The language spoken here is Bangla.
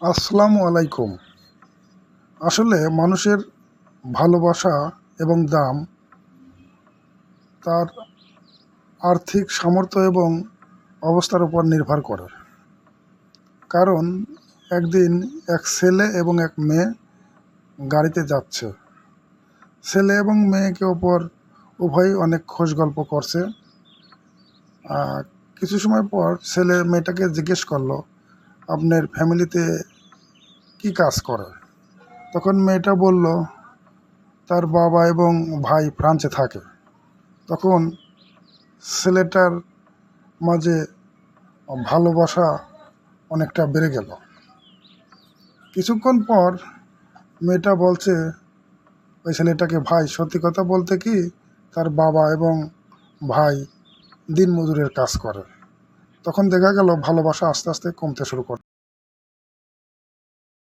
আসসালামু আলাইকুম। আসলে মানুষের ভালোবাসা এবং দাম তার আর্থিক সামর্থ্য এবং অবস্থার উপর নির্ভর করে। কারণ একদিন এক ছেলে এবং এক মেয়ে গাড়িতে যাচ্ছে। ছেলে এবং মেয়েকে ওপর উভয়ই অনেক খোশ গল্প করছে। কিছু সময় পর ছেলে মেয়েটাকে জিজ্ঞেস করলো, আপনার ফ্যামিলিতে কি কাজ করে? তখন মেয়েটা বলল, তার বাবা এবং ভাই ফ্রান্সে থাকে। তখন ছেলেটার মাঝে ভালোবাসা অনেকটা বেড়ে গেল। কিছুক্ষণ পর মেয়েটা বলছে ওই ছেলেটাকে, ভাই সত্যি কথা বলতে কি, তার বাবা এবং ভাই দিনমজুরের কাজ করে। তখন দেখা গেল ভালোবাসা আস্তে আস্তে কমতে শুরু করে।